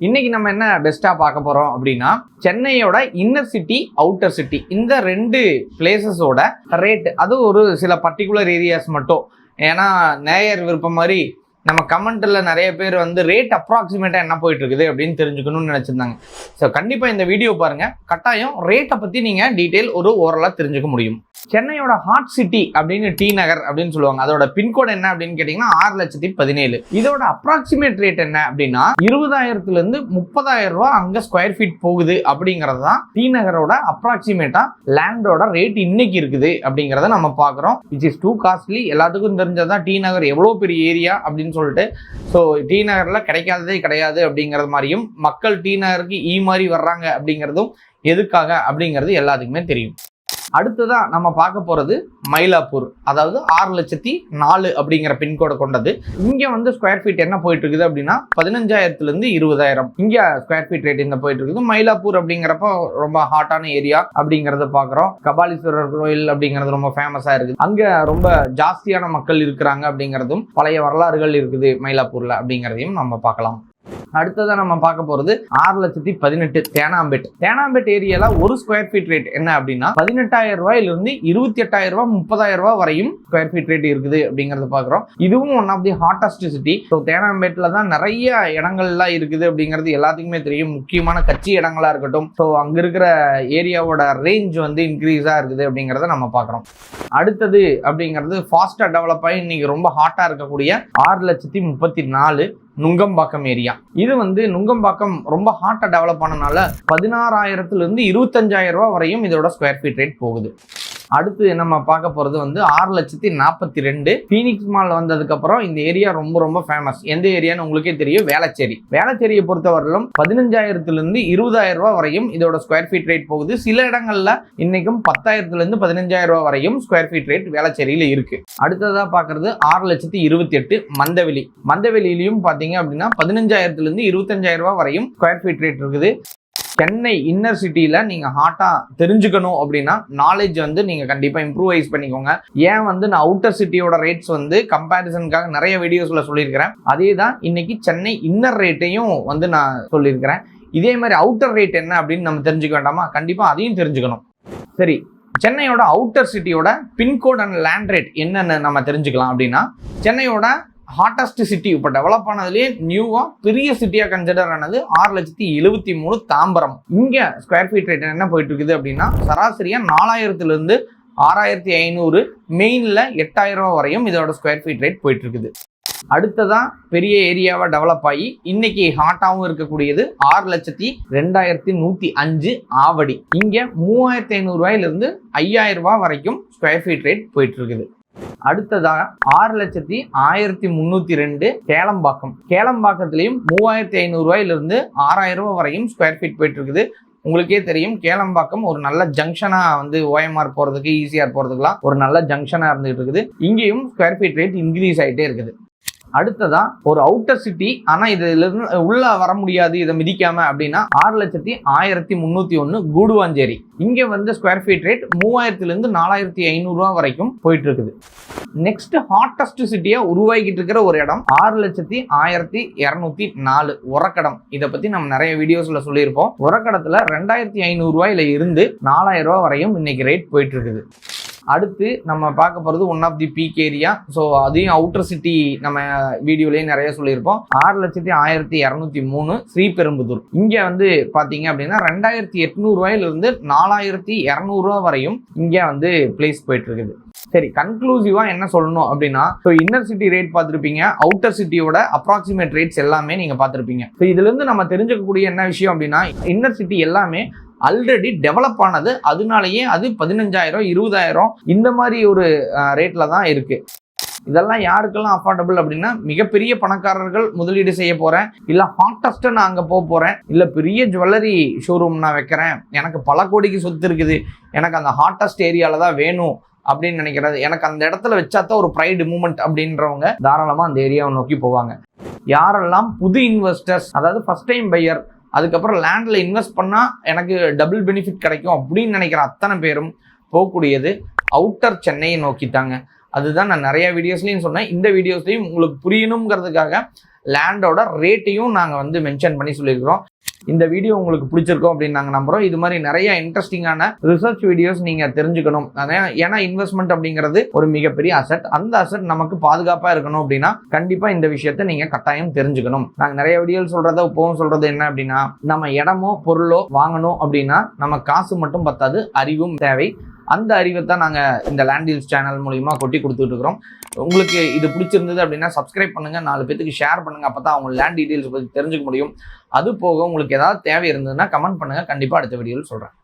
இன்னைக்கு நம்ம என்ன பெஸ்டா பார்க்க போறோம் அப்படின்னா, சென்னையோட இன்னர் சிட்டி, அவுட்டர் சிட்டி இந்த 2 பிளேசஸோட ரேட், அது ஒரு சில பர்டிகுலர் ஏரியாஸ் மட்டும். ஏன்னா நேயர் விருப்பம் மாதிரி நம்ம கமெண்ட்ல நிறைய பேர் வந்து ரேட் அப்ராக்சிமேட்டா என்ன போயிட்டு இருக்குது அப்படின்னு தெரிஞ்சுக்கணும்னு நினைச்சிருந்தாங்க. ஸோ கண்டிப்பா இந்த வீடியோ பாருங்க, கட்டாயம் ரேட்டை பத்தி நீங்க டீட்டெயில் ஓரளா தெரிஞ்சுக்க முடியும். சென்னையோட ஹாட் சிட்டி அப்படின்னு டி நகர் அப்படின்னு சொல்லுவாங்க. அதோட பின்கோடு என்ன அப்படின்னு கேட்டீங்கன்னா 6,17,000. இதோட அப்ராக்சிமேட் ரேட் என்ன அப்படின்னா 20,000 இருந்து 30,000 ரூபாய் அங்க ஸ்கொயர் ஃபீட் போகுது அப்படிங்கறது தான் டி நகரோட அப்ராக்சிமேட்டா லேண்டோட ரேட் இன்னைக்கு இருக்குது அப்படிங்கறத நம்ம பாக்குறோம். Which is too costly. எல்லாத்துக்கும் தெரிஞ்சதான் டி நகர் எவ்வளவு பெரிய ஏரியா அப்படின்னு சொல்லிட்டு. ஸோ டி நகர்ல கிடைக்காததே கிடையாது அப்படிங்கிறது மாதிரியும், மக்கள் டி நகருக்கு மாதிரி வர்றாங்க அப்படிங்கிறதும் எதுக்காக அப்படிங்கிறது எல்லாத்துக்குமே தெரியும். அடுத்ததா நம்ம பார்க்க போறது மயிலாப்பூர், அதாவது 6,04,000 அப்படிங்கிற பின்கோடை கொண்டது. இங்க வந்து ஸ்கொயர் ஃபீட் என்ன போயிட்டு இருக்குது அப்படின்னா 15,000 இருந்து 20,000 இங்க ஸ்கொயர் ஃபீட் ரேட் இந்த போயிட்டு இருக்குது. மயிலாப்பூர் அப்படிங்கிறப்ப ரொம்ப ஹாட்டான ஏரியா அப்படிங்கறத பாக்குறோம். கபாலீஸ்வரர் கோயில் அப்படிங்கிறது ரொம்ப ஃபேமஸா இருக்குது. அங்க ரொம்ப ஜாஸ்தியான மக்கள் இருக்கிறாங்க அப்படிங்கிறதும் பழைய வரலாறுகள் இருக்குது மயிலாப்பூர்ல அப்படிங்கிறதையும் நம்ம பார்க்கலாம். அடுத்ததா நம்ம பார்க்க போறது 6,18,000 தேனாம்பேட். தேனாம்பேட் ஏரியால ஒரு ஸ்கொயர் ஃபீட் ரேட் என்ன அப்படின்னா 18,000 ரூபாயிலிருந்து 28,000 ரூபாய் 30,000 ரூபாய் வரையும் ஸ்கொயர் ஃபீட் ரேட் இருக்குது அப்படிங்கறத பாக்குறோம். இதுவும் one of the hottest city. So தேனாம்பேட்ல தான் நிறைய இடங்கள்லாம் இருக்குது அப்படிங்கிறது எல்லாத்துக்குமே தெரியும். முக்கியமான கட்சி இடங்களா இருக்கட்டும், ஸோ அங்க இருக்கிற ஏரியாவோட ரேஞ்ச் வந்து இன்க்ரீஸா இருக்குது அப்படிங்கறத நம்ம பாக்குறோம். அடுத்தது அப்படிங்கிறது ஃபாஸ்டா டெவலப் ஆகி இன்னைக்கு ரொம்ப ஹாட்டா இருக்கக்கூடிய 6,34,000 நுங்கம்பாக்கம் ஏரியா. இது வந்து நுங்கம்பாக்கம் ரொம்ப ஹாட்டா டெவலப் ஆனனால 16,000 இருந்து 25,000 ரூபாய் வரையும் இதோட ஸ்கொயர் ஃபீட் ரேட் போகுது. அடுத்து நம்ம பார்க்க போறது வந்து 6,42,000 பீனிக்ஸ் மால் வந்ததுக்கு அப்புறம் இந்த ஏரியா ரொம்ப ரொம்ப ஃபேமஸ். எந்த ஏரியான்னு உங்களுக்கே தெரியும், வேளச்சேரி. வேளச்சேரியை பொறுத்தவரையிலும் 15,000 இருந்து 20,000 ரூபாய் வரையும் இதோட ஸ்கொயர் ஃபீட் ரேட் போகுது. சில இடங்கள்ல இன்னைக்கும் 10,000 இருந்து 15,000 ரூபாய் வரையும் ஸ்கொயர் ஃபீட் ரேட் வேளச்சேரியில இருக்கு. அடுத்ததா பாக்குறது 6,28,000 மந்தவெளி. மந்தவெளியிலையும் பாத்தீங்க அப்படின்னா 15,000 இருந்து 25,000 ரூபாய் வரையும் ஸ்கொயர் ஃபீட் ரேட் இருக்குது. சென்னை இன்னர் சிட்டியில நீங்க ஹாட்டா தெரிஞ்சுக்கணும் அப்படின்னா நாலேஜ் வந்து நீங்க கண்டிப்பா இம்ப்ரூவைஸ் பண்ணிக்கோங்க. ஏன் வந்து நான் அவுட்டர் சிட்டியோட ரேட்ஸ் வந்து கம்பேரிசனுக்காக நிறைய வீடியோஸ்ல சொல்லியிருக்கிறேன். அதே தான் இன்னைக்கு சென்னை இன்னர் ரேட்டையும் வந்து நான் சொல்லியிருக்கிறேன். இதே மாதிரி அவுட்டர் ரேட் என்ன அப்படின்னு நம்ம தெரிஞ்சுக்க வேண்டாமா? கண்டிப்பா அதையும் தெரிஞ்சுக்கணும். சரி, சென்னையோட அவுட்டர் சிட்டியோட பின்கோட் அண்ட் லேண்ட் ரேட் என்னன்னு நம்ம தெரிஞ்சுக்கலாம். அப்படின்னா சென்னையோட ஹாட்டஸ்ட் சிட்டி இப்போ டெவலப் ஆனதுலேயே நியூவா பெரிய சிட்டியா கன்சிடர் ஆனது 6,73,000 தாம்பரம். இங்க ஸ்கொயர் ஃபீட் ரேட் என்ன போயிட்டு இருக்குது அப்படின்னா சராசரியா 4,000 இருந்து 6,500, மெயின்ல 8,000 ரூபாய் வரையும் இதோட ஸ்கொயர் ஃபீட் ரேட் போயிட்டு இருக்குது. அடுத்ததான் பெரிய ஏரியாவா டெவலப் ஆகி இன்னைக்கு ஹாட்டாவும் இருக்கக்கூடியது 6,02,105 ஆவடி. இங்க 3,500 ரூபாயிலிருந்து 5,000 ரூபாய் வரைக்கும் ஸ்கொயர் ஃபீட் ரேட் போயிட்டு இருக்குது. அடுத்ததாக 6,01,302 கேளம்பாக்கம். கேளம்பாக்கத்திலையும் 3,500 ரூபாயிலிருந்து 6,000 ரூபாய் வரையும் ஸ்கொயர் ஃபீட் போயிட்டு இருக்குது. உங்களுக்கே தெரியும், கேளம்பாக்கம் ஒரு நல்ல ஜங்ஷனா வந்து OMR போறதுக்கு, ECR போறதுக்குலாம் ஒரு நல்ல ஜங்ஷனா இருந்துகிட்டு இருக்குது. இங்கேயும் ஸ்கொயர் ஃபீட் ரேட் இன்க்ரீஸ் ஆகிட்டே இருக்குது. அடுத்ததா ஒரு அவுட்டர் சிட்டி, ஆனா இதுல இருந்து உள்ள வர முடியாது இதை மிதிக்காம அப்படின்னா 6,01,301 கூடுவாஞ்சேரி. இங்க வந்து ஸ்கொயர் ஃபீட் ரேட் 3,000 இருந்து 4,500 ரூபாய் வரைக்கும் போயிட்டு இருக்குது. நெக்ஸ்ட் ஹாட்டஸ்ட் சிட்டியா உருவாக்கிட்டு இருக்கிற ஒரு இடம் 6,01,204 உரக்கடம். இதை பத்தி நம்ம நிறைய வீடியோஸ்ல சொல்லியிருப்போம். உரக்கடத்துல 2,500 ரூபாயில இருந்து 4,000 ரூபாய் வரையும் இன்னைக்கு ரேட் போயிட்டு இருக்குது. அடுத்து நம்ம பார்க்க போறது one of the peak area. So அதையும் அவுட்டர் சிட்டி நம்ம வீடியோலயும் நிறைய சொல்லியிருப்போம். 6,01,203 ஸ்ரீபெரும்புதூர். இங்க வந்து பாத்தீங்க அப்படின்னா 2,800 ரூபாயிலிருந்து 4,200 ரூபாய் வரையும் இங்க வந்து பிளேஸ் போயிட்டு இருக்குது. சரி, கன்க்ளூசிவா என்ன சொல்லணும் அப்படின்னா, இன்னர் சிட்டி ரேட் பார்த்துருப்பீங்க, அவுட்டர் சிட்டியோட அப்ராக்சிமேட் ரேட்ஸ் எல்லாமே நீங்க பார்த்துருப்பீங்க. ஸோ இதுல இருந்து நம்ம தெரிஞ்சுக்கக்கூடிய என்ன விஷயம் அப்படின்னா, இன்னர் சிட்டி எல்லாமே ஆல்ரெடி டெவலப் ஆனது. அதனாலேயே அது 15,000 20,000 இந்த மாதிரி ஒரு ரேட்ல தான் இருக்கு. இதெல்லாம் யாருக்கெல்லாம் அஃபோர்டபுள் அப்படின்னா, மிகப்பெரிய பணக்காரர்கள் முதலீடு செய்ய போறேன், இல்ல ஹாட்டஸ்ட் நான் அங்க போறேன், இல்ல பெரிய ஜுவல்லரி ஷோரூம் நான் வைக்கிறேன், எனக்கு பல கோடிக்கு சொத்து இருக்குது, எனக்கு அந்த ஹாட்டஸ்ட் ஏரியால தான் வேணும் அப்படின்னு நினைக்கிறது, எனக்கு அந்த இடத்துல வச்சாதான் ஒரு ப்ரைடு மூமெண்ட் அப்படின்றவங்க தாராளமா அந்த ஏரியாவை நோக்கி போவாங்க. யாரெல்லாம் புது இன்வெஸ்டர்ஸ், அதாவது ஃபர்ஸ்ட் டைம் பையர், அதுக்கப்புறம் லேண்ட்ல இன்வெஸ்ட் பண்ணா எனக்கு டபுள் பெனிஃபிட் கிடைக்கும் அப்படின்னு நினைக்கிற அத்தனை பேரும் போகக்கூடியது அவுட்டர் சென்னையை நோக்கித்தாங்க. அதுதான் நான் நிறைய வீடியோஸ்லையும் சொன்னேன். இந்த வீடியோஸ்லையும் உங்களுக்கு புரியணுங்கிறதுக்காக லேண்டோட ரேட்டையும் நாங்கள் வந்து மென்ஷன் பண்ணி சொல்லியிருக்கிறோம். இந்த வீடியோ உங்களுக்கு பிடிச்சிருக்கோம் அப்படின்னு நாங்கள் நம்புகிறோம். இது மாதிரி நிறைய இன்ட்ரெஸ்டிங்கான ரிசர்ச் வீடியோஸ் நீங்கள் தெரிஞ்சுக்கணும். ஏன்னா இன்வெஸ்ட்மெண்ட் அப்படிங்கிறது ஒரு மிகப்பெரிய அசெட். அந்த அசெட் நமக்கு பாதுகாப்பாக இருக்கணும் அப்படின்னா கண்டிப்பாக இந்த விஷயத்த நீங்கள் கட்டாயம் தெரிஞ்சுக்கணும். நாங்கள் நிறைய வீடியோவில் சொல்கிறத இப்போவும் சொல்கிறது என்ன அப்படின்னா, நம்ம இடமோ பொருளோ வாங்கணும் அப்படின்னா நம்ம காசு மட்டும் பத்தாது, அறிவும் தேவை. அந்த அறிவை தான் நாங்கள் இந்த லேண்ட் டீல்ஸ் சேனல் மூலிமா கொட்டி கொடுத்துட்டு இருக்கிறோம். உங்களுக்கு இது பிடிச்சிருந்தது அப்படின்னா சப்ஸ்கிரைப் பண்ணுங்கள், 4 பேருக்கு ஷேர் பண்ணுங்கள். அப்போ தான் அவங்க லேண்ட் டீட்டெயில்ஸ் பற்றி தெரிஞ்சுக்க முடியும். அது போக உங்களுக்கு ஏதாவது தேவை இருந்ததுன்னா கமெண்ட் பண்ணுங்கள், கண்டிப்பாக அடுத்த வீடியோவில் சொல்கிறேன்.